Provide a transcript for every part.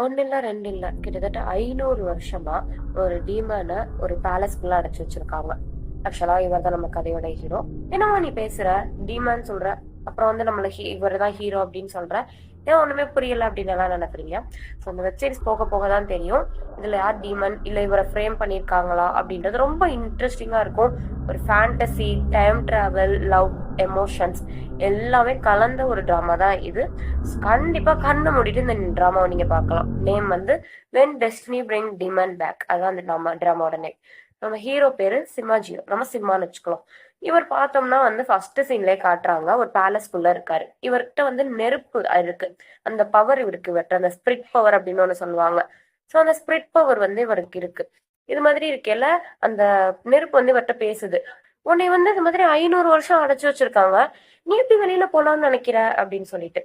1 இல்ல 2 இல்ல. கிட்டத்தட்ட 500 வருஷமா ஒரு டீமன ஒரு பேலஸ்க்குள்ள அடைச்சு வச்சிருக்காங்க. ஆக்சுவலா இவர் தான் நம்ம கதையோட ஹீரோ. என்னம்மா நீ பேசுற? டீமான்னு சொல்ற. அப்புறம் வந்து நம்மள இவர் தான் ஹீரோ அப்படின்னு சொல்ற. ஏன் ஒண்ணுமே புரியல அப்படின்னு எல்லாம் நினைக்கிறீங்க. ஸோ இந்த வெப் சீரிஸ் போக போக தான் தெரியும். இதுல யார் டீமன் இல்ல இவரை ஃப்ரேம் பண்ணியிருக்காங்களா அப்படின்றது ரொம்ப இன்ட்ரெஸ்டிங்கா இருக்கும். ஒரு fantasy, time travel, love, emotions எல்லாமே கலந்த ஒரு டிராமா தான் இது. கண்டிப்பா கண்ணை மூடிட்டு இந்த டிராமாவை நீங்க பார்க்கலாம். நேம் வந்து when destiny bring demon back. அதான் அந்த டிராமாவோட நேம். நம்ம ஹீரோ பேரு சிம்மாஜியோ. நம்ம சிம்மான்னு வச்சுக்கலாம். இவர் பார்த்தோம்னா வந்து ஃபர்ஸ்ட் சீன்லயே காட்டுறாங்க, ஒரு பேலஸ்குள்ள இருக்காரு. இவர்கிட்ட வந்து நெருப்பு இருக்கு. அந்த பவர் இவர்கிட்ட அந்த ஸ்பிரிட் பவர் அப்படின்னு ஒண்ணு சொல்லுவாங்க. சோ அந்த ஸ்பிரிட் பவர் வந்து இவருக்கு இருக்கு. இது மாதிரி இருக்கேல அந்த நெருப்பு வந்து இவர்கிட்ட பேசுது. உன்னை வந்து இது மாதிரி 500 வருஷம் அடைச்சு வச்சிருக்காங்க, நீ எப்படி வெளியில போலாம்னு நினைக்கிற அப்படின்னு சொல்லிட்டு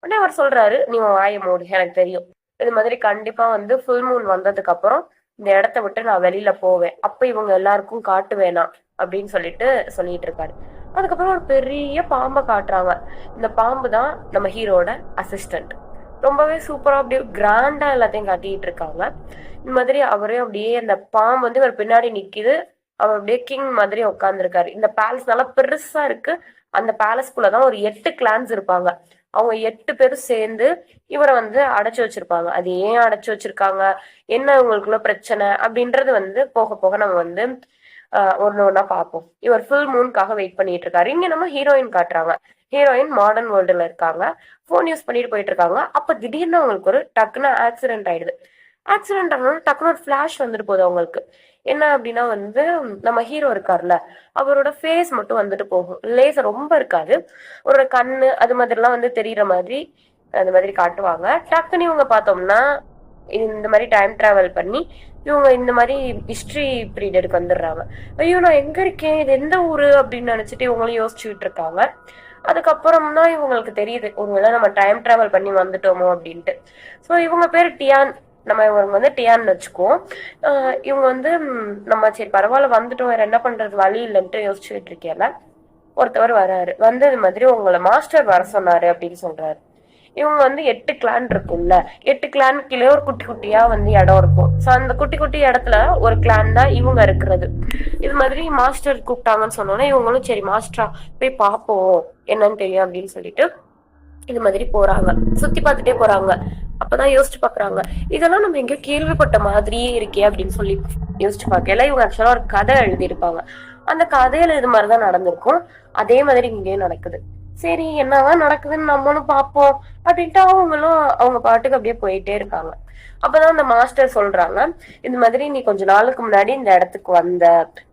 உடனே அவர் சொல்றாரு, நீ உன் வாயை மூடு, எனக்கு தெரியும். இது மாதிரி கண்டிப்பா வந்து ஃபுல் மூன் வந்ததுக்கு அப்புறம் இந்த இடத்த விட்டு நான் வெளியில போவேன், அப்ப இவங்க எல்லாருக்கும் காட்டுவேனா அப்படின்னு சொல்லிட்டு இருக்காரு. அதுக்கப்புறம் ஒரு பெரிய பாம்பை காட்டுறாங்க. இந்த பாம்பு தான் நம்ம ஹீரோட அசிஸ்டன்ட். ரொம்பவே சூப்பரா அப்படியே கிராண்டா எல்லாத்தையும் காட்டிட்டு இருக்காங்க. இந்த மாதிரி அவரே அப்படியே அந்த பாம்பு வந்து இவர் பின்னாடி நிக்குது. அவர் அப்படியே கிங் மாதிரி உட்கார்ந்துருக்காரு. இந்த பேலஸ் நல்லா பெருசா இருக்கு. அந்த பேலஸ்குள்ளதான் ஒரு 8 கிளான்ஸ் இருப்பாங்க. அவங்க 8 பேரும் சேர்ந்து இவரை வந்து அடைச்சு வச்சிருப்பாங்க. அது ஏன் அடைச்சு வச்சிருக்காங்க, என்ன இவங்களுக்குள்ள பிரச்சனை அப்படின்றது வந்து போக போக நம்ம வந்து ஒன்னு ஒன்னா பார்ப்போம். இவர் ஃபுல் மூனுக்காக வெயிட் பண்ணிட்டு இருக்காரு. இங்க நம்ம ஹீரோயின் காட்டுறாங்க. ஹீரோயின் மாடர்ன் வேர்ல்டுல இருக்காங்க. போன் யூஸ் பண்ணிட்டு போயிட்டு இருக்காங்க. அப்ப திடீர்னு அவங்களுக்கு ஒரு டக்குன்னு ஆக்சிடென்ட் ஆயிடுது. ஆக்சிடென்ட் ஆனாலும் டக்குனு ஒரு ஃபிளாஷ் வந்துட்டு போகுது அவங்களுக்கு. என்ன அப்படின்னா வந்து நம்ம ஹீரோ இருக்காருல்ல, அவரோட ஃபேஸ் மட்டும் வந்துட்டு போகும். லேசர் ரொம்ப இருக்காது. ஒரு கண்ணு அது மாதிரிலாம் வந்து தெரியற மாதிரி அந்த மாதிரி காட்டுவாங்க. டக்குன்னு இவங்க பார்த்தோம்னா இந்த மாதிரி டைம் டிராவல் பண்ணி இவங்க இந்த மாதிரி ஹிஸ்டரி பீரியடுக்கு வந்துடுறாங்க. ஐயோ நான் எங்க இருக்கேன், இது எந்த ஊரு அப்படின்னு நினைச்சிட்டு இவங்களும் யோசிச்சுட்டு இருக்காங்க. அதுக்கப்புறம் தான் இவங்களுக்கு தெரியுது, ஒருவேளை நம்ம டைம் டிராவல் பண்ணி வந்துட்டோமோ அப்படின்ட்டு. ஸோ இவங்க பேர் டியான். நம்ம இவங்க வந்து டியான்னு வச்சுக்குவோம். இவங்க வந்து நம்ம சரி பரவாயில்ல வந்துட்டோம், வேற என்ன பண்றது, வழி இல்லைன்ட்டு யோசிச்சுட்டு இருக்கேன்ல, ஒருத்தவர் வராரு. வந்து இது மாதிரி உங்களை மாஸ்டர் வர சொன்னாரு அப்படின்னு சொல்றாரு. இவங்க வந்து 8 கிளான் இருக்கும்ல, 8 கிளான் கீழே ஒரு குட்டி குட்டியா வந்து இடம் இருக்கும். ஸோ அந்த குட்டி குட்டி இடத்துல ஒரு கிளான் தான் இவங்க இருக்கிறது. இது மாதிரி மாஸ்டர் கூப்பிட்டாங்கன்னு சொன்னோன்னா இவங்களும் சரி மாஸ்டரா போய் பார்ப்போம் என்னன்னு தெரியும் அப்படின்னு சொல்லிட்டு இது மாதிரி போறாங்க. சுத்தி பார்த்துட்டே போறாங்க. அப்பதான் யோசிச்சு பாக்குறாங்க, இதெல்லாம் நம்ம எங்கேயோ கேள்விப்பட்ட மாதிரியே இருக்கே அப்படின்னு சொல்லி யோசிச்சு பார்க்கல. இவங்க ஆக்சுவலா ஒரு கதை எழுதியிருப்பாங்க. அந்த கதையில இது மாதிரிதான் நடந்திருக்கும். அதே மாதிரி இங்கேயும் நடக்குது. சரி என்னதான் நடக்குதுன்னு நம்மளும் பார்ப்போம் அப்படின்ட்டு அவங்களும் அவங்க பாட்டுக்கு அப்படியே போயிட்டே இருக்காங்க. அப்பதான் அந்த மாஸ்டர் சொல்றாங்க, இந்த மாதிரி நீ கொஞ்ச நாளுக்கு முன்னாடி இந்த இடத்துக்கு வந்த,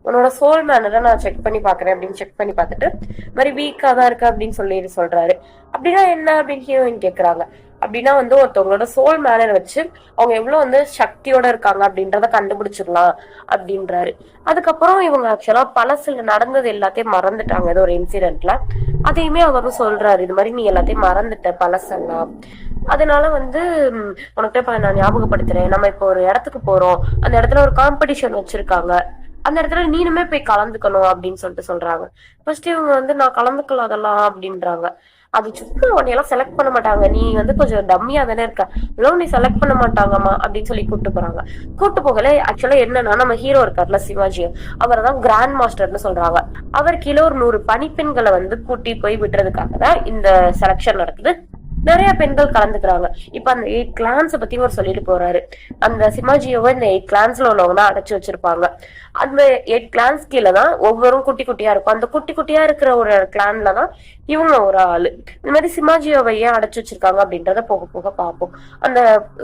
உன்னோட சோல் மேனரை நான் செக் பண்ணி பாக்குறேன் அப்படின்னு செக் பண்ணி பார்த்துட்டு மாதிரி வீக்கா தான் இருக்கு அப்படின்னு சொல்றாரு. அப்படின்னா என்ன அப்படின்னு ஹீரோயின் கேக்குறாங்க. அப்படின்னா வந்து ஒருத்தவங்களோட சோல் மேனர் வச்சு அவங்க எவ்வளவு வந்து சக்தியோட இருக்காங்க அப்படின்றத கண்டுபிடிச்சிடலாம் அப்படின்றாரு. அதுக்கப்புறம் இவங்க ஆக்சுவலா பழசுல நடந்தது எல்லாத்தையும் மறந்துட்டாங்க ஏதோ ஒரு இன்சிடென்ட்ல. அதையுமே அவரும் சொல்றாரு, இது மாதிரி நீ எல்லாத்தையும் மறந்துட்ட பழசெல்லாம், அதனால வந்து உனக்கிட்ட நான் ஞாபகப்படுத்துறேன், நம்ம இப்போ ஒரு இடத்துக்கு போறோம், அந்த இடத்துல ஒரு காம்படிஷன் வச்சிருக்காங்க, அந்த இடத்துல நீனுமே போய் கலந்துக்கணும் அப்படின்னு சொல்றாங்க. ஃபர்ஸ்ட் இவங்க வந்து நான் கலந்துக்கலாம் அதெல்லாம் அப்படின்றாங்க. அது சும்மா உன்னையெல்லாம் செலக்ட் பண்ண மாட்டாங்க, நீ வந்து கொஞ்சம் டம்மியா தானே இருக்க, இதெல்லாம் நீ செலக்ட் பண்ண மாட்டாங்கம்மா அப்படின்னு சொல்லி கூப்பிட்டு போறாங்க. கூப்பிட்டு போகல ஆக்சுவலா என்னன்னா நம்ம ஹீரோ இருக்காருல சிவாஜி, அவரை தான் கிராண்ட் மாஸ்டர்னு சொல்றாங்க. அவர் கீழே ஒரு 100 பணிப்பெண்களை வந்து கூட்டி போய் விடுறதுக்காக தான் இந்த செலக்ஷன் நடக்குது. நிறைய பெண்கள் கலந்துக்கிறாங்க. இப்ப அந்த 8 கிளான்ஸை பத்தி ஒரு சொல்லிட்டு போறாரு. அந்த சிமாஜியோவை இந்த 8 கிளான்ஸ்ல உள்ளவங்க தான் அடைச்சு வச்சிருப்பாங்க. அந்த 8 கிளான்ஸ் கீழே தான் ஒவ்வொரும் குட்டி குட்டியா இருக்கும். அந்த குட்டி குட்டியா இருக்கிற ஒரு கிளான்ல தான் இவங்க ஒரு ஆளு. இந்த மாதிரி சிமாஜியோவை ஏன் அடைச்சு வச்சிருக்காங்க அப்படின்றத போக போக பார்ப்போம். அந்த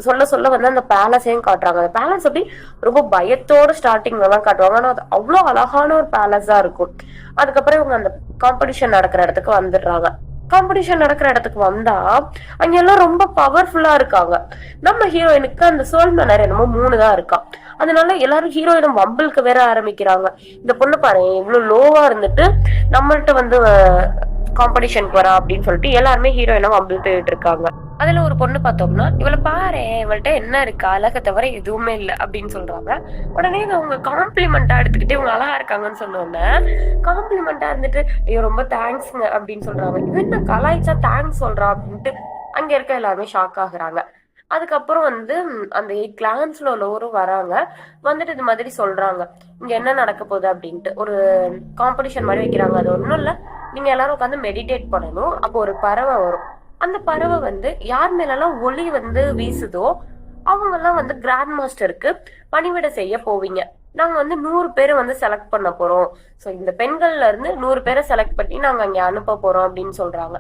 சொல்ல வந்து அந்த பேலஸையும் காட்டுறாங்க. அந்த பேலஸ் அப்படி ரொம்ப பயத்தோட ஸ்டார்டிங்ல தான் காட்டுவாங்க. ஆனா அது அவ்வளவு அழகான ஒரு பேலஸா இருக்கும். அதுக்கப்புறம் இவங்க அந்த காம்படிஷன் நடக்கிற இடத்துக்கு வந்துடுறாங்க. காம்படிஷன் நடக்கிற இடத்துக்கு வந்தா அங்க எல்லாம் ரொம்ப பவர்ஃபுல்லா இருக்காங்க. நம்ம ஹீரோயினுக்கு அந்த சோல் மேனர் என்னமோ 3 தான் இருக்கான். அதனால எல்லாரும் ஹீரோயினும் வம்பிளுக்கு வேற ஆரம்பிக்கிறாங்க. இந்த பொண்ணு பாரு இவ்வளவு லோவா இருந்துட்டு நம்மள்ட்ட வந்து காம்படிஷனுக்கு வரா அப்படின்னு சொல்லிட்டு எல்லாருமே ஹீரோயினா வம்பிழுத்துட்டு இருக்காங்க. அதுல ஒரு பொண்ணு பார்த்தோம்னா இவளை பாரு, இவள்கிட்ட என்ன இருக்கு, அழகை தவிர எதுவுமே இல்லை அப்படின்னு சொல்றாங்க. உடனே அவங்க காம்ப்ளிமெண்டா எடுத்துக்கிட்டு இவங்க அழகா இருக்காங்கன்னு சொன்னோன்னே காம்ப்ளிமெண்டா இருந்துட்டு ஐயோ ரொம்ப தேங்க்ஸ்ங்க அப்படின்னு சொல்றாங்க. இது என்ன கலாய்ச்சா தேங்க்ஸ் சொல்றா அப்படின்ட்டு அங்க இருக்க எல்லாருமே ஷாக் ஆகுறாங்க. அதுக்கப்புறம் வந்து அந்த 8 கிளான்ஸ்ல உள்ளவரும் வராங்க. வந்துட்டு இது மாதிரி சொல்றாங்க, இங்க என்ன நடக்க போகுது அப்படின்ட்டு. ஒரு காம்படிஷன் மாதிரி வைக்கிறாங்க. அது ஒண்ணும் இல்ல, நீங்க எல்லாரும் உட்காந்து மெடிடேட் பண்ணணும். அப்போ ஒரு பறவை வரும். அந்த பறவை வந்து யார் மேலெல்லாம் ஒளி வந்து வீசுதோ அவங்க எல்லாம் வந்து கிராண்ட் மாஸ்டருக்கு பணிவிடை செய்ய போவீங்க. நாங்க வந்து 100 பேரை வந்து செலக்ட் பண்ண போறோம். சோ இந்த பெண்கள்ல இருந்து 100 பேரை செலக்ட் பண்ணி நாங்க அங்க அனுப்ப போறோம் அப்படின்னு சொல்றாங்க.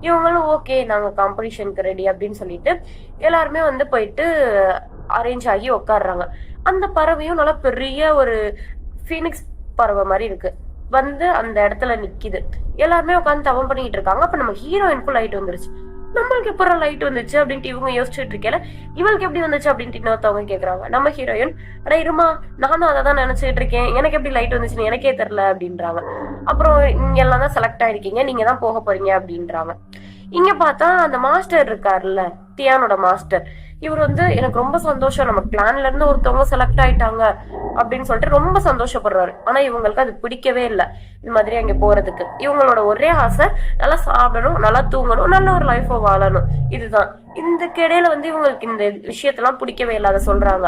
இவங்களும் ஓகே நாங்க காம்படிஷனுக்கு ரெடி அப்படின்னு சொல்லிட்டு எல்லாருமே வந்து போயிட்டு அரேஞ்ச் ஆகி உட்காடுறாங்க. அந்த பறவையும் நல்லா பெரிய ஒரு ஃபீனிக்ஸ் பறவை மாதிரி இருக்கு, வந்து அந்த இடத்துல நிக்குது. எல்லாருமே உட்காந்து தவம் பண்ணிட்டு இருக்காங்க. அப்ப நம்ம ஹீரோயினுக்கும் லைட் வந்துருச்சு. நம்மளுக்கு எப்பறம் லைட் வந்துச்சு அப்படின்ட்டு இவங்க யோசிச்சுட்டு இருக்கல, இவளுக்கு எப்படி வந்துச்சு அப்படின்ட்டு இன்னொருத்தவங்க கேக்குறாங்க. நம்ம ஹீரோயின், அட இருமா, நானும் அதை தான் நினைச்சிட்டு இருக்கேன், எனக்கு எப்படி லைட் வந்துச்சுன்னு எனக்கே தெரியல அப்படின்றாங்க. அப்புறம் இங்க எல்லாம் தான் செலக்ட் ஆயிருக்கீங்க, நீங்க தான் போக போறீங்க அப்படின்றாங்க. இங்க பார்த்தா அந்த மாஸ்டர் இருக்காருல்ல, தியானோட மாஸ்டர், இவர் வந்து எனக்கு ரொம்ப சந்தோஷம், நம்ம பிளான்ல இருந்து ஒருத்தவங்க செலக்ட் ஆயிட்டாங்க அப்படின்னு சொல்லிட்டு ரொம்ப சந்தோஷப்படுறாரு. ஆனா இவங்களுக்கு அது பிடிக்கவே இல்லை, இது மாதிரி அங்க போறதுக்கு. இவங்களோட ஒரே ஆசை நல்லா சாப்பிடணும், நல்லா தூங்கணும், நல்ல ஒரு லைஃப வாழணும். இதுதான். இந்த கிடையில வந்து இவங்களுக்கு இந்த விஷயத்தெல்லாம் பிடிக்கவே இல்லை, அதை சொல்றாங்க.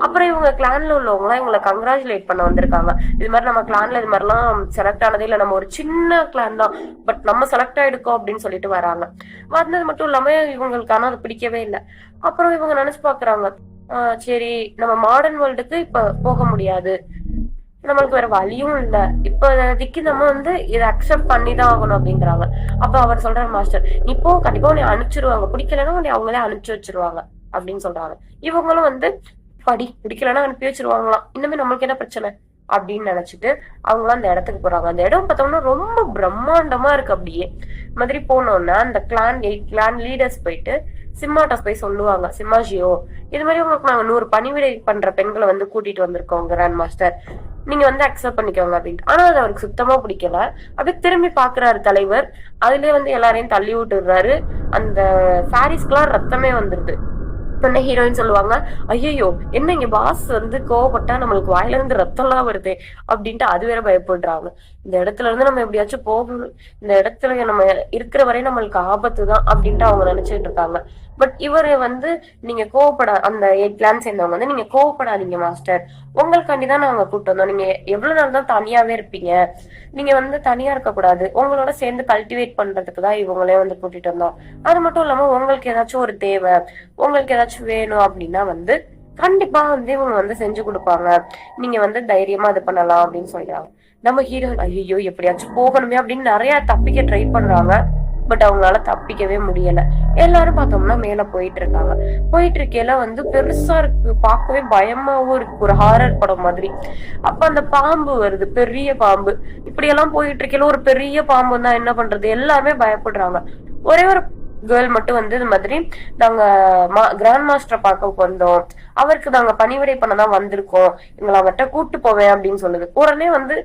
அப்புறம் இவங்க கிளான்ல உள்ளவங்க இவங்களை கங்க்ராச்சுலேட் பண்ண வந்திருக்காங்க. இது மாதிரி நம்ம கிளான்ல இது மாதிரிலாம் செலக்ட் ஆனதே இல்லை, நம்ம ஒரு சின்ன கிளான் தான், பட் நம்ம செலக்ட் ஆயிடுக்கோம் அப்படின்னு சொல்லிட்டு வராங்க. வந்தது மட்டும் இல்லாம இவங்களுக்கு ஆனா அது பிடிக்கவே இல்லை. அப்புறம் இவங்க நினைச்சு பாக்குறாங்க, சரி நம்ம மாடர்ன் வேர்ல்டுக்கு இப்ப போக முடியாது, நம்மளுக்கு வேற வழியும் இல்ல, இப்போதைக்கு நம்ம வந்து இதை அக்செப்ட் பண்ணிதான் ஆகணும் அப்படின்றாங்க. அப்ப அவர் சொல்றாரு, மாஸ்டர் இப்போ கண்டிப்பா உன்னை அனுப்பிச்சிருவாங்க, பிடிக்கலன்னா உன்னை அவங்களே அனுப்பிச்சு வச்சிருவாங்க அப்படின்னு சொல்றாங்க. இவங்களும் வந்து படி பிடிக்கலன்னா அனுப்பி வச்சிருவாங்களாம், இன்னுமே நம்மளுக்கு என்ன பிரச்சனை அப்படின்னு நினைச்சிட்டு அவங்களும் அந்த இடத்துக்கு போறாங்க. அந்த இடம் பார்த்தோம்னா ரொம்ப பிரம்மாண்டமா இருக்கு. அப்படியே மாதிரி போனோம்னா அந்த கிளான் லீடர்ஸ் போயிட்டு சிம்மாட்ட போய் சொல்லுவாங்க, சிம்மாஜியோ இது மாதிரி உங்களுக்கு நாங்க 100 பணிவிடை பண்ற பெண்களை வந்து கூட்டிட்டு வந்திருக்கோம் கிராண்ட் மாஸ்டர், நீங்க வந்து அக்செப்ட் பண்ணிக்கோங்க அப்படின்ட்டு. ஆனா அது அவருக்கு சுத்தமா பிடிக்கல. அப்படியே திரும்பி பாக்குறாரு தலைவர், அதுலயே வந்து எல்லாரையும் தள்ளி விட்டுறாரு. அந்த சாரீஸ்க்குலாம் ரத்தமே வந்துருது. உடனே ஹீரோயின் சொல்லுவாங்க, ஐயோ என்ன இங்க பாஸ் வந்து கோவப்பட்டா நம்மளுக்கு வாயில இருந்து ரத்தம் எல்லாம் வருது அப்படின்ட்டு அது வேற பயப்படுறாங்க. இந்த இடத்துல இருந்து நம்ம எப்படியாச்சும் போகணும், இந்த இடத்துல நம்ம இருக்கிற வரை நம்மளுக்கு ஆபத்து தான் அப்படின்ட்டு அவங்க நினைச்சிட்டு இருக்காங்க. பட் இவரு வந்து, நீங்க கோவப்பட அந்த 8 கிளான் சேர்ந்தவங்க வந்து, நீங்க கோவப்படாதீங்க மாஸ்டர், உங்களுக்காண்டிதான் நாங்க கூப்பிட்டு வந்தோம், நீங்க எவ்வளவு நாள் தான் தனியாவே இருப்பீங்க, நீங்க வந்து தனியா இருக்க கூடாது, உங்களோட சேர்ந்து கல்டிவேட் பண்றதுக்கு தான் இவங்களே வந்து கூட்டிட்டு வந்தோம். அது மட்டும் இல்லாம உங்களுக்கு ஏதாச்சும் ஒரு தேவை, உங்களுக்கு ஏதாச்சும் வேணும் அப்படின்னா வந்து கண்டிப்பா வந்து இவங்க வந்து செஞ்சு கொடுப்பாங்க, நீங்க வந்து தைரியமா இது பண்ணலாம் அப்படின்னு சொல்றாங்க. நம்ம ஹீரோ ஐயோ எப்படியாச்சும் போகணுமே அப்படின்னு நிறைய தப்பிக்க ட்ரை பண்றாங்க. பட் அவங்களால தப்பிக்கவே முடியல. எல்லாரும் பார்த்தோம்னா மேல போயிட்டு இருக்காங்க. போயிட்டு இருக்கையில வந்து பெருசா இருக்கு, பார்க்கவே பயமாவும் இருக்கு, ஒரு ஹாரர் படம் மாதிரி. அப்ப அந்த பாம்பு வருது, பெரிய பாம்பு. இப்படி எல்லாம் போயிட்டு இருக்கையில ஒரு பெரிய பாம்பு தான், என்ன பண்றது, எல்லாருமே பயப்படுறாங்க. ஒரே ஒரு கேர்ள் மட்டும் வந்து இது மாதிரி, நாங்க கிராண்ட் மாஸ்டரை பார்க்க வந்தோம், அவருக்கு நாங்க பணிவிடை பண்ணதான் வந்திருக்கோம், எங்களை அவர்கிட்ட கூட்டு போவேன் அப்படின்னு சொல்லுது. உடனே வந்து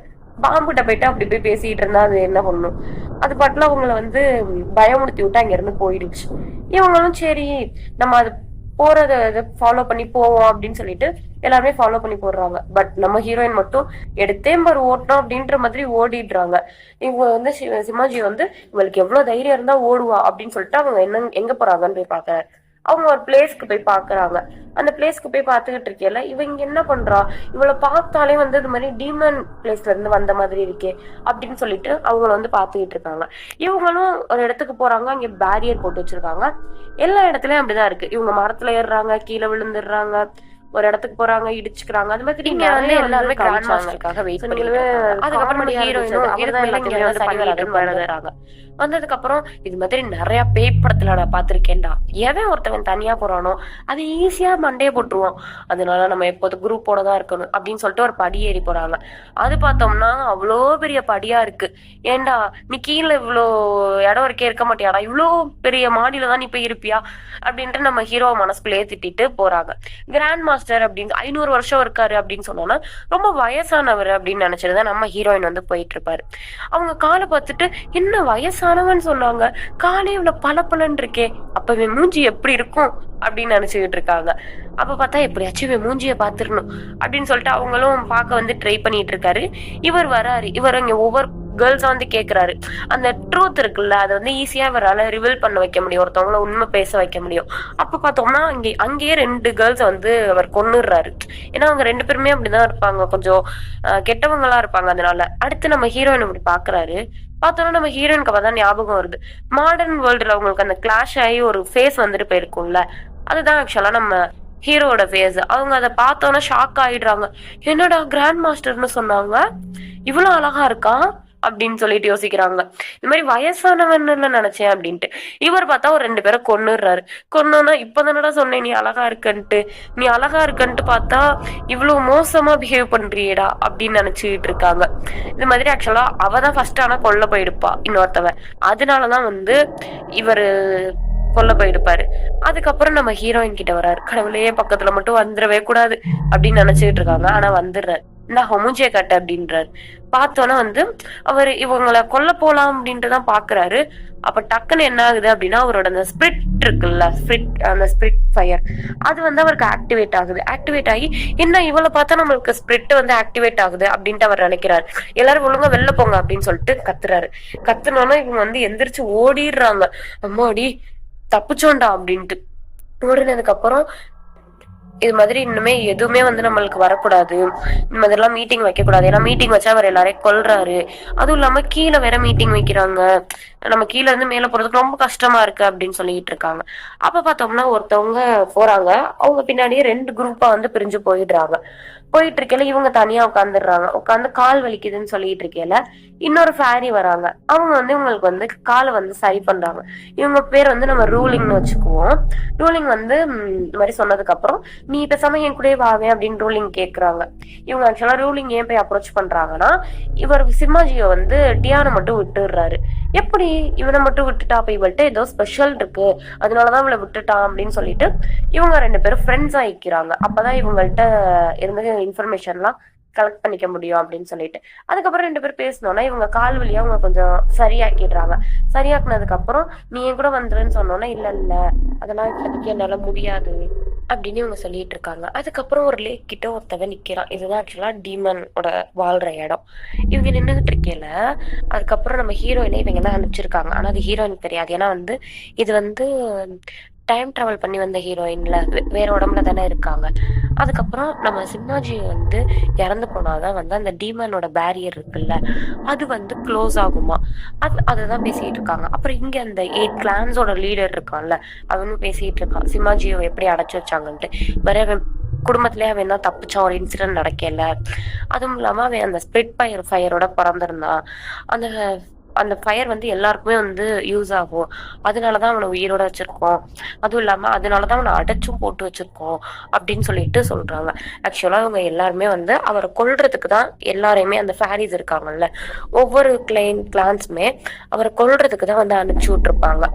பாம்புகிட்ட போயிட்டு அப்படி போய் பேசிட்டு இருந்தா அது என்ன பண்ணும், அது பாட்டுல அவங்கள வந்து பயமுடுத்தி விட்டு அங்க இருந்து போயிடுச்சு. இவங்களும் சரி நம்ம அது போறத ஃபாலோ பண்ணி போவோம் அப்படின்னு சொல்லிட்டு எல்லாருமே ஃபாலோ பண்ணி போடுறாங்க. பட் நம்ம ஹீரோயின் மட்டும் எடுத்தே பாரு ஓட்டணும் அப்படின்ற மாதிரி ஓடிடுறாங்க. இவங்க வந்து சிம்மாஜி வந்து இவளுக்கு எவ்வளவு தைரியம் இருந்தா ஓடுவா அப்படின்னு சொல்லிட்டு அவங்க எங்க போறாங்கன்னு போய் பாக்குறாரு. அவங்க ஒரு பிளேஸ்க்கு போய் பாக்குறாங்க. அந்த பிளேஸ்க்கு போய் பாத்துக்கிட்டு இருக்கேல, இவங்க என்ன பண்றா, இவளை பார்த்தாலே வந்து இது மாதிரி டீமன் பிளேஸ்ல இருந்து வந்த மாதிரி இருக்கே அப்படின்னு சொல்லிட்டு அவங்கள வந்து பாத்துக்கிட்டு இருக்காங்க. இவங்களும் ஒரு இடத்துக்கு போறாங்க, அங்க பேரியர் போட்டு வச்சிருக்காங்க. எல்லா இடத்துலயும் அப்படிதான் இருக்கு. இவங்க மரத்துல ஏறுறாங்க, கீழே விழுந்துடுறாங்க, ஒரு இடத்துக்கு போறாங்க, இடிச்சுக்கிறாங்க. அது மாதிரி இங்க வந்து எல்லாருமே கிராண்ட் மாஸ்டருக்காக வெயிட் பண்ணிட்டு அதுக்கப்புறம் ஹீரோயினும் வந்ததுக்கு அப்புறம் இது மாதிரி நிறைய பேய் படத்துல நான் பாத்திருக்கேன்டா, எவன் ஒருத்தவன் தனியா போறானோ அது ஈஸியா மண்டையை போட்டுருவோம், அதனால நம்ம எப்போது குரூப்போட தான் இருக்கணும் அப்படின்னு சொல்லிட்டு ஒரு படி ஏறி போறாங்க. அது பார்த்தோம்னா அவ்வளோ பெரிய படியா இருக்கு. ஏண்டா நீ கீழே இவ்வளோ இடம் இருக்கே இருக்க மாட்டியாடா, இவ்வளோ பெரிய மாடியில தான் நீ போய் இருப்பியா அப்படின்ட்டு நம்ம ஹீரோ மனசுக்குள்ளேயே திட்டிட்டு போறாங்க. கிராண்ட் மாஸ்டர் அப்படின்னு 500 வருஷம் இருக்காரு அப்படின்னு சொன்னோம்னா ரொம்ப வயசானவர் அப்படின்னு நினைச்சிருந்தா நம்ம ஹீரோயின் வந்து போயிட்டு இருப்பாரு. அவங்க காலை பார்த்துட்டு என்ன வயசானவன்னு சொன்னாங்க, காலே இவ்வளவு பளபளன்னு இருக்கே, அப்ப மூஞ்சி எப்படி இருக்கும் அப்படின்னு நினைச்சுக்கிட்டு இருக்காங்க. அப்ப பார்த்தா எப்படியாச்சும் மூஞ்சிய பாத்துடணும் அப்படின்னு சொல்லிட்டு அவங்களும் பார்க்க வந்து ட்ரை பண்ணிட்டு இருக்காரு. இவர் வராரு. இவர் இங்க ஒவ்வொரு கேர்ள்ஸ் வந்து கேக்குறாரு. அந்த ட்ரூத் இருக்குல்ல, அதை வந்து ஈஸியா இவரால ரிவீல் பண்ண வைக்க முடியும், ஒருத்தவங்கள உண்மை பேச வைக்க முடியும். அப்ப பார்த்தோம்னா அங்கேயே 2 கேர்ள்ஸ் வந்து அவர் கொன்னுடுறாரு. ஏன்னா அவங்க 2 பேருமே அப்படிதான் இருப்பாங்க, கொஞ்சம் கெட்டவங்களா இருப்பாங்க. அதனால அடுத்து நம்ம ஹீரோயின் இப்படி பாக்குறாரு. பார்த்தோன்னா நம்ம ஹீரோயினுக்கு அப்பதான் ஞாபகம் வருது, மாடர்ன் வேர்ல்டுல அவங்களுக்கு அந்த கிளாஷ் ஆகி ஒரு ஃபேஸ் வந்துட்டு போயிருக்கும்ல, அதுதான் ஆக்சுவலா நம்ம ஹீரோட ஃபேஸ். அவங்க அதை பார்த்தோன்னா ஷாக் ஆயிடுறாங்க. என்னடா கிராண்ட் மாஸ்டர்னு சொன்னாங்க, இவ்வளவு அழகா இருக்கா அப்படின்னு சொல்லிட்டு யோசிக்கிறாங்க. இந்த மாதிரி வயசானவன்னு நினைச்சேன் அப்படின்ட்டு. இவர் பார்த்தா ஒரு 2 பேரை கொன்னுடுறாரு. கொன்னோன்னா இப்பதானடா சொன்னேன் நீ அழகா இருக்கன்ட்டு, நீ அழகா இருக்கன்ட்டு பார்த்தா இவ்வளவு மோசமா பிஹேவ் பண்றியேடா அப்படின்னு நினைச்சுக்கிட்டு இருக்காங்க. இது மாதிரி ஆக்சுவலா அவதான் ஃபர்ஸ்ட் ஆனா கொல்ல போயிடுப்பா இன்னொருத்தவன். அதனாலதான் வந்து இவரு கொல்ல போயிருப்பாரு. அதுக்கப்புறம் நம்ம ஹீரோயின் கிட்ட வர்றாரு. கடவுளே பக்கத்துல மட்டும் வந்துடவே கூடாது அப்படின்னு நினைச்சுக்கிட்டு இருக்காங்க. ஆனா வந்துடுறாரு. இந்த ஹொமுஜே கட்ட அப்படின்றாரு. பார்த்தோன்னா வந்து அவர் இவங்களை கொல்ல போலாம் அப்படின்ட்டு தான் பாக்குறாரு. அப்ப டக்குன்னு என்ன ஆகுது அப்படின்னா, அவரோட அந்த ஸ்பிரிட் இருக்குல்ல, அந்த ஸ்பிரிட் ஃபயர் அது வந்து அவருக்கு ஆக்டிவேட் ஆகுது. ஆக்டிவேட் ஆகி என்ன இவளை பார்த்தா நம்மளுக்கு ஸ்பிரிட் வந்து ஆக்டிவேட் ஆகுது அப்படின்ட்டு அவர் நினைக்கிறாரு. எல்லாரும் ஒழுங்கா வெளில போங்க அப்படின்னு சொல்லிட்டு கத்துறாரு. கத்துனோன்னா இவங்க வந்து எந்திரிச்சு ஓடிடுறாங்க. அம்மாடி தப்பிச்சோண்டா அப்படின்ட்டு. ஓடினதுக்கு அப்புறம் இது மாதிரி இன்னுமே எதுவுமே வந்து நம்மளுக்கு வரக்கூடாது, இந்த மாதிரி எல்லாம் மீட்டிங் வைக்க கூடாது, ஏன்னா மீட்டிங் வச்சா அவர் எல்லாரையும் கொல்றாரு. அதுவும் இல்லாம கீழே வேற மீட்டிங் வைக்கிறாங்க, நம்ம கீழே இருந்து மேல போறதுக்கு ரொம்ப கஷ்டமா இருக்கு அப்படின்னு சொல்லிட்டு இருக்காங்க. அப்ப பார்த்தோம்னா ஒருத்தவங்க போறாங்க, அவங்க பின்னாடியே 2 குரூப்பா வந்து பிரிஞ்சு போயிடுறாங்க. போயிட்டு இருக்கையில இவங்க தனியா உட்காந்துடுறாங்க. உட்காந்து கால் வலிக்குதுன்னு சொல்லிட்டு இருக்கையில இன்னொரு ஃபேரி வராங்க. அவங்க வந்து இவங்களுக்கு வந்து காலை வந்து சரி பண்றாங்க. இவங்க பேர் வந்து நம்ம ரூலிங்னு வச்சுக்குவோம். ரூலிங் வந்து இந்த மாதிரி சொன்னதுக்கு அப்புறம் நீ பேசாம என் கூட வாவே அப்படின்னு ரூலிங் கேக்குறாங்க. இவங்க ஆக்சுவலா ரூலிங் ஏன் போய் அப்ரோச் பண்றாங்கன்னா, இவர் சிம்மாஜியை வந்து டியானை மட்டும் விட்டுடுறாரு. எப்படி இவனை மட்டும் விட்டுட்டா, அப்ப இவள்கிட்ட ஏதோ ஸ்பெஷல் இருக்கு அதனாலதான் இவளை விட்டுட்டான் அப்படின்னு சொல்லிட்டு இவங்க 2 பேரும் ஃப்ரெண்ட்ஸ் ஆயிக்கிறாங்க. அப்பதான் இவங்கள்ட்ட இருந்து இன்ஃபர்மேஷன்லாம் கலெக்ட் பண்ணிக்க முடியும் அப்படின்னு சொல்லிட்டு. அதுக்கப்புறம் 2 பேரும் பேசினோன்னா இவங்க கால் வழியா அவங்க கொஞ்சம் சரியாக்கிடுறாங்க. சரியாக்குனதுக்கு அப்புறம் நீ என் கூட வந்துருன்னு சொன்னோன்னா இல்ல இல்ல அதெல்லாம் இப்போதைக்கு என்னால முடியாது அப்படின்னு இவங்க சொல்லிட்டு இருக்காங்க. அதுக்கப்புறம் ஒரு லேக் கிட்ட ஒருத்தவன் நிக்கிறான். இதுதான் ஆக்சுவலா டீமனோட வாழ்ற இடம். இவங்க நின்றுகிட்டு இருக்கையில அதுக்கப்புறம் நம்ம ஹீரோயினை இவங்க தான் அனுப்பிச்சிருக்காங்க. ஆனா அது ஹீரோயினுக்கு தெரியாது. ஏன்னா வந்து இது வந்து டைம் டிராவல் பண்ணி வந்த ஹீரோயின்ல வேற உடம்புல தானே இருக்காங்க. அதுக்கப்புறம் நம்ம சிம்மாஜி வந்து இறந்து போனாதான் வந்து அந்த டீமனோட பேரியர் இருக்குல்ல, அது வந்து க்ளோஸ் ஆகுமா, அதுதான் பேசிட்டு இருக்காங்க. அப்புறம் இங்க அந்த 8 கிளான்ஸோட லீடர் இருக்கான்ல, அவனும் பேசிட்டு இருக்கான் சிம்மாஜியை எப்படி அடைச்சு வச்சாங்கன்ட்டு. வேற குடும்பத்திலேயே அவன் தான் தப்பிச்சான், ஒரு இன்சிடென்ட் நடக்கல. அதுவும் இல்லாம அவன் அந்த ஸ்பிரிட் ஃபயரோட பிறந்திருந்தான். அந்த அந்த ஃபயர் வந்து எல்லாருக்குமே வந்து யூஸ் ஆகும், அதனாலதான் அவனை உயிரோட வச்சிருக்கோம், அதுவும் இல்லாம அதனாலதான் அவனை அடைச்சும் போட்டு வச்சிருக்கோம் அப்படின்னு சொல்லிட்டு சொல்றாங்க. ஆக்சுவலா அவங்க எல்லாருமே வந்து அவரை கொல்றதுக்கு தான் எல்லாரையுமே அந்த ஃபேரிஸ் இருக்காங்கல்ல, ஒவ்வொரு கிளான்ஸுமே அவரை கொல்றதுக்கு தான் வந்து அனுப்பிச்சு விட்டுருப்பாங்க.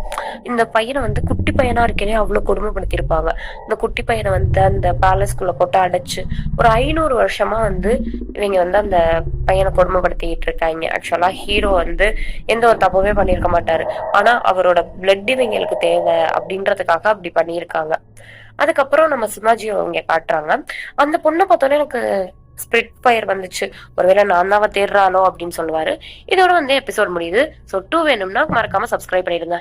இந்த பையனை வந்து குட்டி பையனா இருக்கே அவ்வளவு கொடுமைப்படுத்திருப்பாங்க. இந்த குட்டி பையனை வந்து அந்த பேலஸ்குள்ள போட்டு அடைச்சு ஒரு 500 வருஷமா வந்து இவங்க வந்து அந்த பையனை கொடுமைப்படுத்திட்டு இருக்காங்க. ஆக்சுவலா ஹீரோ வந்து எந்த ஒரு தப்புமே பண்ணிருக்க மாட்டாரு, ஆனா அவரோட பிளட் இவங்களுக்கு தேவை அப்படின்றதுக்காக அப்படி பண்ணியிருக்காங்க. அதுக்கப்புறம் நம்ம சிம்மாஜியை அவங்க காட்டுறாங்க. அந்த பொண்ணை பார்த்தோன்னே எனக்கு ஸ்பிரிட் ஃபயர் வந்துச்சு, ஒருவேளை நான் தான் தேடுறாளோ அப்படின்னு சொல்லுவாரு. இதோட வந்து எபிசோட் முடியுது. ஸோ 2 வேணும்னா மறக்காம சப்ஸ்கிரைப் பண்ணிடுங்க.